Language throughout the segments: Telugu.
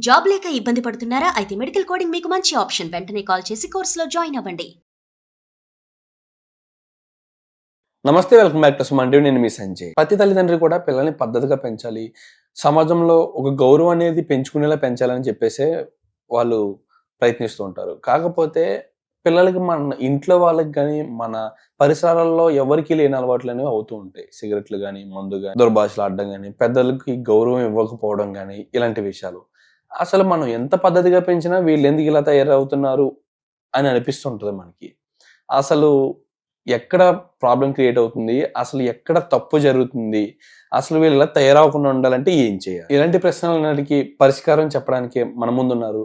జాబ్ లేక ఇబ్బంది పడుతున్నారా? అయితే మెడికల్ కోడింగ్ మీకు మంచి ఆప్షన్. వెంటనే కాల్ చేసి కోర్సులో జాయిన్ అవ్వండి. నమస్తే, welcome back to Suman TV. నేను మీ సంజయ్. ప్రతి తల్లిదండ్రి కూడా పిల్లల్ని పద్ధతిగా పెంచాలి, సమాజంలో ఒక గౌరవం అనేది పెంచుకునేలా పెంచాలని చెప్పేసే వాళ్ళు ప్రయత్నిస్తూ ఉంటారు. కాకపోతే పిల్లలకి మన ఇంట్లో వాళ్ళకి కానీ మన పరిసరాలలో ఎవరికి లేని అలవాట్లు అనేవి అవుతూ ఉంటాయి. సిగరెట్లు కానీ, మందు కానీ, దుర్భాషలు ఆడడం కానీ, పెద్దలకి గౌరవం ఇవ్వకపోవడం కానీ, ఇలాంటి విషయాలు. అసలు మనం ఎంత పద్ధతిగా పెంచినా వీళ్ళు ఎందుకు ఇలా తయారవుతున్నారు అని అనిపిస్తుంటది మనకి. అసలు ఎక్కడ ప్రాబ్లం క్రియేట్ అవుతుంది, అసలు ఎక్కడ తప్పు జరుగుతుంది, అసలు వీళ్ళు ఇలా తయారవకుండా ఉండాలంటే ఏం చేయాలి? ఇలాంటి ప్రశ్నలన్నిటికీ పరిష్కారం చెప్పడానికి మన ముందున్నారు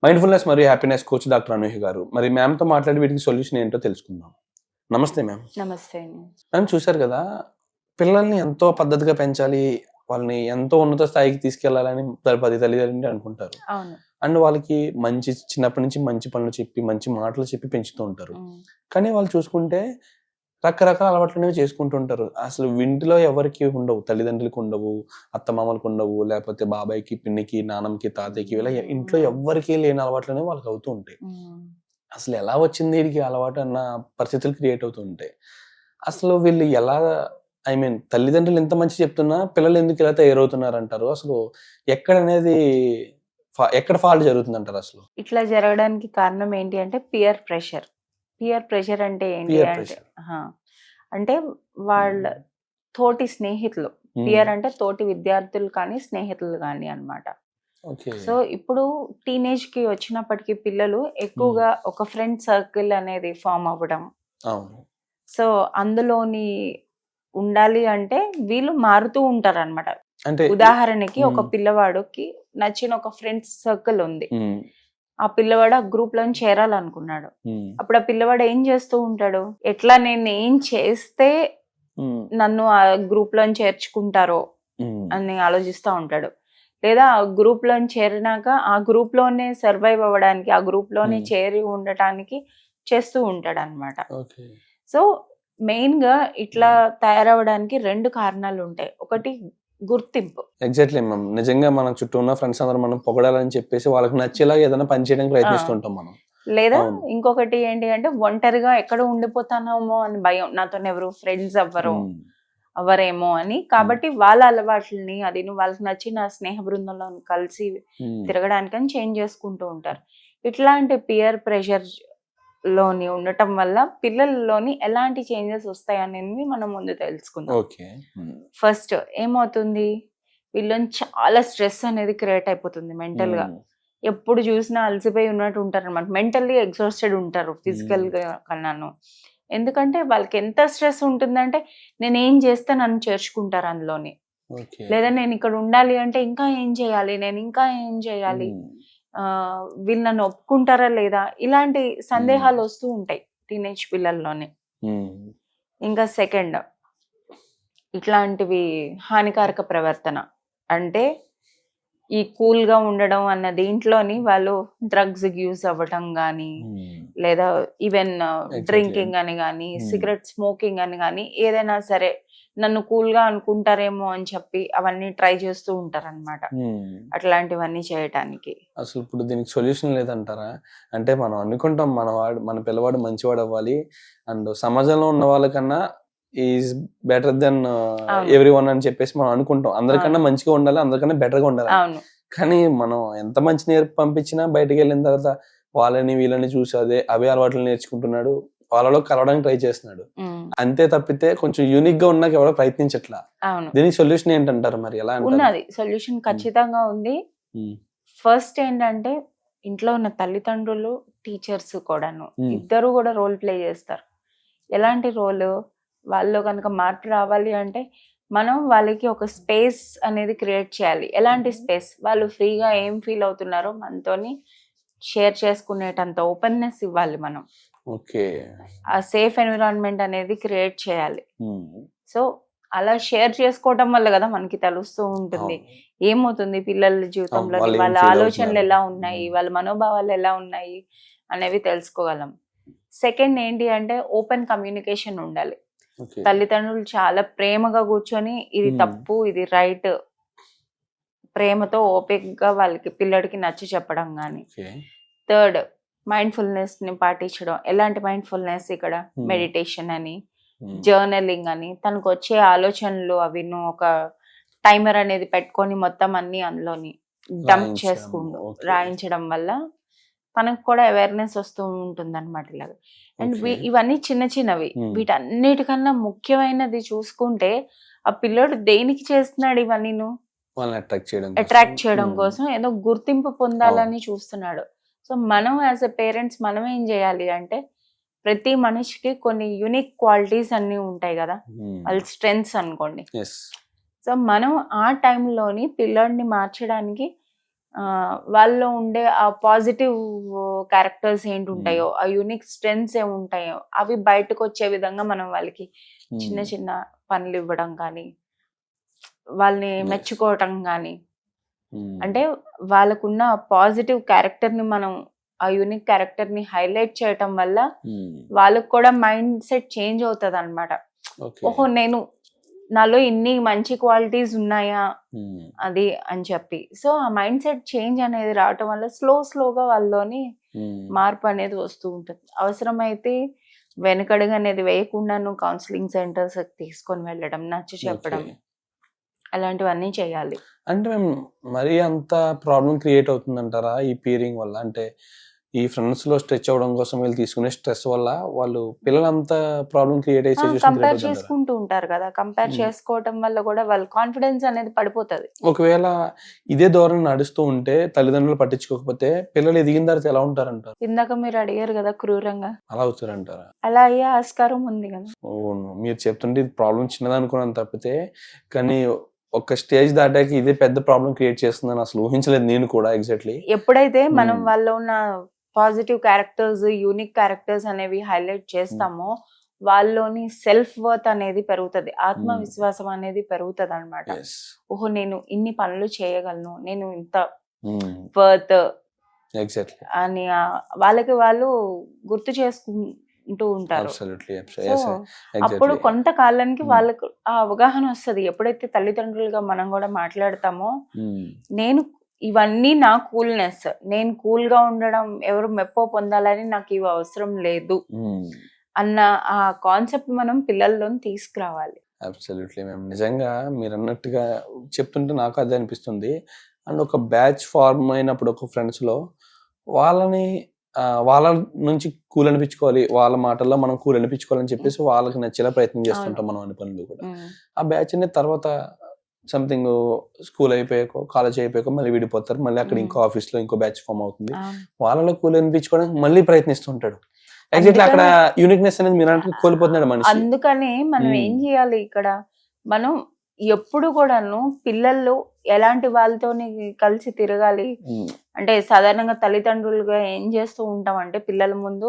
మైండ్ఫుల్నెస్ మరియు హ్యాపీనెస్ కోచ్ డాక్టర్ అనూహ్య గారు. మరి మ్యామ్తో మాట్లాడి వీటికి సొల్యూషన్ ఏంటో తెలుసుకుందాం. నమస్తే మ్యామ్. నమస్తే. మ్యామ్, చూశారు కదా, పిల్లల్ని ఎంతో పద్ధతిగా పెంచాలి, వాళ్ళని ఎంతో ఉన్నత స్థాయికి తీసుకెళ్లాలని ప్రతి తల్లిదండ్రులు అనుకుంటారు. అవును. అండ్ వాళ్ళకి మంచి చిన్నప్పటి నుంచి మంచి పనులు చెప్పి మంచి మాటలు చెప్పి పెంచుతూ ఉంటారు. కానీ వాళ్ళు చూసుకుంటే రకరకాల అలవాట్లనేవి చేసుకుంటూ ఉంటారు. అసలు ఇంటిలో ఎవరికి ఉండవు, తల్లిదండ్రులకు ఉండవు, అత్తమామలకు ఉండవు, లేకపోతే బాబాయ్కి, పిన్నికి, నాన్నకి, తాతయ్యకి, ఇలా ఇంట్లో ఎవరికి లేని అలవాట్లు అనేవి వాళ్ళకి అవుతూ ఉంటాయి. అసలు ఎలా వచ్చింది వీడికి అలవాటు అన్న పరిస్థితులు క్రియేట్ అవుతూ ఉంటాయి. అసలు వీళ్ళు ఎలా, తల్లిదండ్రులు ఎంత మంచి చెప్తున్నా పిల్లలు ఎందుకు ఇలా తయారవుతున్నారు అంటారు? అసలు ఎక్కడ ఫాల్ట్ జరుగుతుంది అంటారు? అసలు ఇట్లా జరగడానికి కారణం ఏంటి అంటే పియర్ ప్రెషర్. పియర్ ప్రెషర్ అంటే ఏంటి అంటే అంటే వాళ్ళ తోటి స్నేహితులు, పియర్ అంటే తోటి విద్యార్థులు కానీ స్నేహితులు కానీ అన్నమాట. సో ఇప్పుడు టీనేజ్ కి వచ్చినప్పటికీ పిల్లలు ఎక్కువగా ఒక ఫ్రెండ్ సర్కిల్ అనేది ఫామ్ అవ్వడం, సో అందులోని ఉండాలి అంటే వీళ్ళు మారుతూ ఉంటారు అనమాట. ఉదాహరణకి ఒక పిల్లవాడికి నచ్చిన ఒక ఫ్రెండ్స్ సర్కిల్ ఉంది, ఆ పిల్లవాడు ఆ గ్రూప్ లో చేరాలనుకున్నాడు. అప్పుడు ఆ పిల్లవాడు ఏం చేస్తూ ఉంటాడు, ఎట్లా నేను ఏం చేస్తే నన్ను ఆ గ్రూప్ లో చేర్చుకుంటారో అని ఆలోచిస్తూ ఉంటాడు. లేదా ఆ గ్రూప్ లో చేరినాక ఆ గ్రూప్ లోనే సర్వైవ్ అవ్వడానికి, ఆ గ్రూప్ లోనే చేరి ఉండటానికి చేస్తూ ఉంటాడు అనమాట. సో మెయిన్ గా ఇట్లా తయారవడానికి రెండు కారణాలు ఉంటాయి. ఒకటి గుర్తింపు. Exactly ma'am. నిజంగా మన చుట్టూ ఉన్న ఫ్రెండ్స్ అందరూ మనం పొగడాలని చెప్పేసి వాళ్ళకి నచ్చేలా ఏదైనా పని చేయడానికి ప్రయత్నిస్తుంటాం మనం. లేదా ఇంకొకటి ఏంటి అంటే ఒంటరిగా ఎక్కడ ఉండిపోతానేమో అని భయం, నాతో ఎవరు ఫ్రెండ్స్ అవ్వరేమో అని. కాబట్టి వాళ్ళ అలవాట్లని అది వాళ్ళకి నచ్చిన స్నేహ బృందంలో కలిసి తిరగడానికని చేంజ్ చేసుకుంటూ ఉంటారు. ఇట్లాంటి పియర్ ప్రెషర్ లోని ఉండటం వల్ల పిల్లల్లోని ఎలాంటి చేంజెస్ వస్తాయి అనేది మనం ముందు తెలుసుకుందాం. ఫస్ట్ ఏమవుతుంది, వీళ్ళని చాలా స్ట్రెస్ అనేది క్రియేట్ అయిపోతుంది మెంటల్ గా. ఎప్పుడు చూసినా అలసిపోయి ఉన్నట్టు ఉంటారు అనమాట, మెంటల్లీ ఎగ్జాస్టెడ్ ఉంటారు ఫిజికల్ గా కన్నాను. ఎందుకంటే వాళ్ళకి ఎంత స్ట్రెస్ ఉంటుందంటే నేను ఏం చేస్తే నన్ను చేర్చుకుంటారు అందులోని, లేదా నేను ఇక్కడ ఉండాలి అంటే ఇంకా ఏం చేయాలి, నేను ఇంకా ఏం చేయాలి, వీళ్ళు నన్ను ఒప్పుకుంటారా లేదా, ఇలాంటి సందేహాలు వస్తూ ఉంటాయి టీనేజ్ పిల్లల్లోనే. ఇంకా సెకండ్, ఇట్లాంటివి హానికారక ప్రవర్తన అంటే ఈ కూల్ గా ఉండడం అన్న దీంట్లోని వాళ్ళు డ్రగ్స్ యూజ్ అవ్వటం గానీ, లేదా ఈవెన్ డ్రింకింగ్ అని గానీ, సిగరెట్ స్మోకింగ్ అని గానీ, ఏదైనా సరే నన్ను కూల్ గా అనుకుంటారేమో అని చెప్పి అవన్నీ ట్రై చేస్తూ ఉంటారు అనమాట. అట్లాంటివన్నీ చేయటానికి అసలు ఇప్పుడు దీనికి సొల్యూషన్ లేదంటారా? అంటే మనం అనుకుంటాం మన పిల్లవాడు మంచివాడు అవ్వాలి, అండ్ సమాజంలో ఉన్న వాళ్ళకన్నా is better than everyone అని చెప్పేసి మనం అనుకుంటాం. అందరికన్నా మంచిగా ఉండాలి, అందరికన్నా బెటర్ గా ఉండాలి. కానీ మనం ఎంత మంచి నేర్పి పంపించినా బయటకు వెళ్ళిన తర్వాత వాళ్ళని వీళ్ళని చూసి అవే అలవాట్లు నేర్చుకుంటున్నాడు, వాళ్ళలో కలవడానికి ట్రై చేస్తున్నాడు. అంతే తప్పితే కొంచెం యూనిక్ గా ఉన్నాక ఎవరో ప్రయత్నించట్లా. దీనికి సొల్యూషన్ ఏంటంటారు? మరి ఎలా ఉన్నది సొల్యూషన్ ఖచ్చితంగా ఉంది. ఫస్ట్ ఏంటంటే ఇంట్లో ఉన్న తల్లిదండ్రులు, టీచర్స్ కూడాను ఇద్దరు కూడా రోల్ ప్లే చేస్తారు. ఎలాంటి రోల్, వాళ్ళు కనుక మార్పు రావాలి అంటే మనం వాళ్ళకి ఒక స్పేస్ అనేది క్రియేట్ చేయాలి. ఎలాంటి స్పేస్, వాళ్ళు ఫ్రీగా ఏం ఫీల్ అవుతున్నారో మనతోని షేర్ చేసుకునేటంత ఓపెన్నెస్ ఇవ్వాలి మనం. ఆ సేఫ్ ఎన్విరాన్మెంట్ అనేది క్రియేట్ చేయాలి. సో అలా షేర్ చేసుకోవటం వల్ల కదా మనకి తెలుస్తూ ఉంటుంది ఏమవుతుంది పిల్లల జీవితంలో, వాళ్ళ ఆలోచనలు ఎలా ఉన్నాయి, వాళ్ళ మనోభావాలు ఎలా ఉన్నాయి అనేవి తెలుసుకోగలం. సెకండ్ ఏంటి అంటే ఓపెన్ కమ్యూనికేషన్ ఉండాలి. తల్లిదండ్రులు చాలా ప్రేమగా కూర్చొని ఇది తప్పు ఇది రైట్ ప్రేమతో ఓపికగా వాళ్ళకి పిల్లడికి నచ్చి చెప్పడం కానీ. ఓకే. థర్డ్, మైండ్ఫుల్నెస్ ని పాటించడం. ఎలాంటి మైండ్ఫుల్నెస్ ఇక్కడ? Hmm. మెడిటేషన్ అని, Hmm. జర్నలింగ్ అని, తనకు వచ్చే ఆలోచనలు అవి నువ్వు ఒక టైమర్ అనేది పెట్టుకొని మొత్తం అన్ని అందులోని డంప్ రాయించడం. చేసుకుంటూ Okay. రాయించడం వల్ల తనకు కూడా అవేర్నెస్ వస్తూ ఉంటుంది అనమాట ఇలాగ. And Okay. ఇవన్నీ చిన్న చిన్నవి. Hmm. వీటన్నిటికన్నా ముఖ్యమైనది చూసుకుంటే ఆ పిల్లోడు దేనికి చేస్తున్నాడు ఇవన్నీ? వాళ్ళని అట్రాక్ట్ చేయడం Hmm. కోసం, ఏదో గుర్తింపు పొందాలని చూస్తున్నాడు. సో మనం యాజ్ ఎ పేరెంట్స్ మనం ఏం చేయాలి అంటే, ప్రతి మనిషికి కొన్ని యూనిక్ క్వాలిటీస్ అన్ని ఉంటాయి కదా, Hmm. వాళ్ళ స్ట్రెంగ్స్ అనుకోండి. Yes. సో మనం ఆ టైంలోని పిల్లోడిని మార్చడానికి వాళ్ళలో ఉండే ఆ పాజిటివ్ క్యారెక్టర్స్ ఏంటి ఉంటాయో, ఆ యూనిక్ స్ట్రెంగ్స్ ఏమి ఉంటాయో అవి బయటకు వచ్చే విధంగా మనం వాళ్ళకి చిన్న Hmm. చిన్న పనులు ఇవ్వడం కానీ, వాళ్ళని Yes. మెచ్చుకోవటం కానీ, Hmm. అంటే వాళ్ళకున్న పాజిటివ్ క్యారెక్టర్ ని మనం ఆ యూనిక్ క్యారెక్టర్ ని హైలైట్ చేయటం వల్ల Hmm. వాళ్ళకు కూడా మైండ్ సెట్ చేంజ్ అవుతుంది అనమాట. Okay. ఓహో, నాలో ఇన్ని మంచి క్వాలిటీస్ ఉన్నాయా Hmm. అది అని చెప్పి. సో ఆ మైండ్ సెట్ చేంజ్ అనేది రావటం వల్ల స్లోగా వాళ్ళలోని Hmm. మార్పు అనేది వస్తూ ఉంటుంది. అవసరమైతే వెనకడుగు అనేది వేయకుండా నువ్వు కౌన్సిలింగ్ సెంటర్స్ తీసుకొని వెళ్ళడం, నచ్చ చెప్పడం, Okay. అలాంటివన్నీ చేయాలి. అంటే మేము మరీ అంత ప్రాబ్లం క్రియేట్ అవుతుందంటారా ఈ పీరింగ్ వల్ల? అంటే ఈ ఫ్రెండ్స్ లో స్ట్రెచ్ అవ్వడం కోసం వీళ్ళు తీసుకునే స్ట్రెస్ వల్ల వాళ్ళు పిల్లలంతా ప్రాబ్లం క్రియేట్ అయ్యే సిచ్యువేషన్ కంపేర్ క్రియేట్ అవుతుంటారా? చేసుకుంటూ ఉంటారు కదా, కంపేర్ Hmm. చేసుకోవటం వల్ల కూడా వాళ్ళ కాన్ఫిడెన్స్ అనేది పడిపోతుంది. ఒకవేళ ఇదే ధోరణి నడుస్తూ ఉంటే తల్లిదండ్రులు పట్టించుకోకపోతే పిల్లలు ఎదిగిన తర్వాత ఎలా ఉంటారంటారు? ఇందాక మీరు అడిగారు కదా క్రూరంగా, అలా అవుతారంటారా? అలా అయ్యే ఆస్కారం ఉంది కదా. అవును, మీరు చెప్తుంటే ఇది ప్రాబ్లం చిన్నదనుకున్నాను తప్పితే, కానీ ఒక స్టేజ్ దాటాక ఇదే పెద్ద ప్రాబ్లం క్రియేట్ చేస్తుందని అసలు ఊహించలేదు నేను కూడా. ఎగ్జాక్ట్లీ. ఎప్పుడైతే మనం Hmm. వాళ్ళలో ఉన్న పాజిటివ్ క్యారెక్టర్స్, యూనిక్ క్యారెక్టర్స్ అనేవి హైలైట్ చేస్తామో వాళ్ళలోని సెల్ఫ్ వర్త్ అనేది పెరుగుతుంది, ఆత్మవిశ్వాసం అనేది పెరుగుతుంది అనమాట. ఎస్. ఓహో, నేను ఇన్ని పనులు చేయగలను, నేను ఇంత Hmm. Worth exactly. అని వాళ్ళకి వాళ్ళు గుర్తు చేసుకుంటూ ఉంటారు. అబ్సల్యూట్లీ. So yes. అప్పుడు ఎగ్జాక్ట్లీ. కొంతకాలానికి వాళ్ళకు ఆ అవగాహన వస్తుంది. ఎప్పుడైతే తల్లిదండ్రులుగా మనం కూడా మాట్లాడతామో, నేను ఇవన్నీ నా కూల్నెస్, నేను కూల్ గా ఉండడం, ఎవరు మెప్పో పొందాలని నాకు ఇవి అవసరం లేదు అన్న ఆ కాన్సెప్ట్ మనం పిల్లల్లో తీసుకురావాలి. Absolutely ma'am. నిజంగా మీరు అన్నట్టుగా చెప్తుంటే నాకు అదే అనిపిస్తుంది. అండ్ ఒక బ్యాచ్ ఫార్మ్ అయినప్పుడు ఒక ఫ్రెండ్స్లో వాళ్ళని వాళ్ళ నుంచి కూల్ అనిపించుకోవాలి, వాళ్ళ మాటల్లో మనం కూల్ అనిపించుకోవాలని చెప్పేసి వాళ్ళకి నచ్చేలా ప్రయత్నం చేస్తుంటాం మనం అన్ని పనులు కూడా. ఆ బ్యాచ్ అనేది తర్వాత సంథింగ్ స్కూల్ అయిపోయాకో కాలేజ్ అయిపోయాకో మళ్ళీ విడిపోతారు, మళ్ళీ అక్కడ ఇంకో ఆఫీస్లో ఇంకో బ్యాచ్ ఫామ్ అవుతుంది, వాళ్ళలో కూల్ అనిపించుకోవడానికి మళ్ళీ ప్రయత్నిస్తుంటాడు. ఎగ్జాక్ట్లీ అక్కడ యూనిక్నెస్ అనేది మీరు అంటే కోల్పోతున్నాడు మనిషి. అందుకనే మనం ఏం చేయాలి ఇక్కడ, మనం ఎప్పుడు కూడాను పిల్లలు ఎలాంటి వాళ్ళతో కలిసి తిరగాలి అంటే, సాధారణంగా తల్లిదండ్రులుగా ఏం చేస్తూ ఉంటాం అంటే, పిల్లల ముందు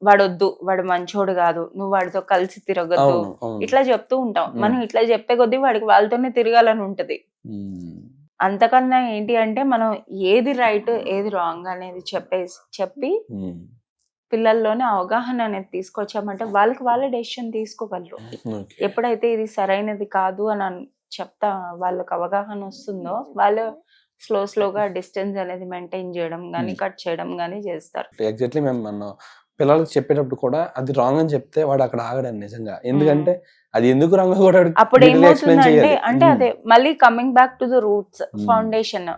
వాడొద్దు, వాడు మంచోడు కాదు, నువ్వు వాడితో కలిసి తిరగద్దు, ఇట్లా చెప్తూ ఉంటాం. మనం ఇట్లా చెప్పే కొద్దీ వాడికి వాళ్ళతోనే తిరగాలని ఉంటది. అంతకన్నా ఏంటి అంటే, మనం ఏది రైట్ ఏది రాంగ్ అనేది చెప్పి పిల్లల్లోనే అవగాహన అనేది తీసుకొచ్చామంటే వాళ్ళకి వాళ్ళే డెసిషన్ తీసుకోగలరు. ఎప్పుడైతే ఇది సరైనది కాదు అని చెప్తా వాళ్ళకి అవగాహన వస్తుందో, వాళ్ళు స్లోగా డిస్టెన్స్ అనేది మెయింటైన్ చేయడం కానీ కట్ చేయడం కానీ చేస్తారు. ఎగ్జాక్ట్లీ మేము మన పిల్లలకి చెప్పేటప్పుడు కూడా అది రాంగ్ అని చెప్తే వాడు అక్కడ ఆగడండి నిజంగా. ఎందుకంటే అది ఎందుకు రాంగ్ కూడా అప్పుడు ఏమవుతుందంటే, అంటే అదే మళ్ళీ coming back to the roots, foundation,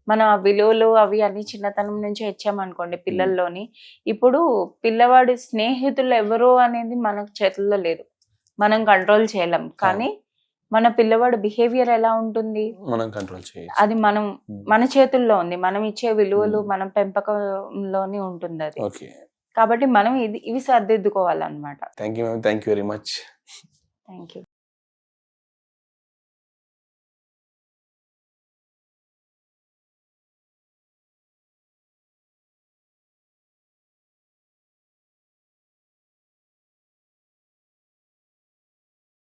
మన విలువలు అవి అన్ని చిన్నతనం నుంచి ఇచ్చామనుకోండి పిల్లల్లోని. ఇప్పుడు పిల్లవాడి స్నేహితులు ఎవరు అనేది మన చేతుల్లో లేదు, మనం కంట్రోల్ చేయలేం. కానీ మన పిల్లవాడు బిహేవియర్ ఎలా ఉంటుంది మనం కంట్రోల్ చేయాలి, అది మన చేతుల్లో ఉంది. మనం ఇచ్చే విలువలు మన పెంపకంలోనే ఉంటుంది అది. కాబట్టి మనం ఇవి సర్దిద్దుకోవాలన్నమాట. Thank you very much. Thank you.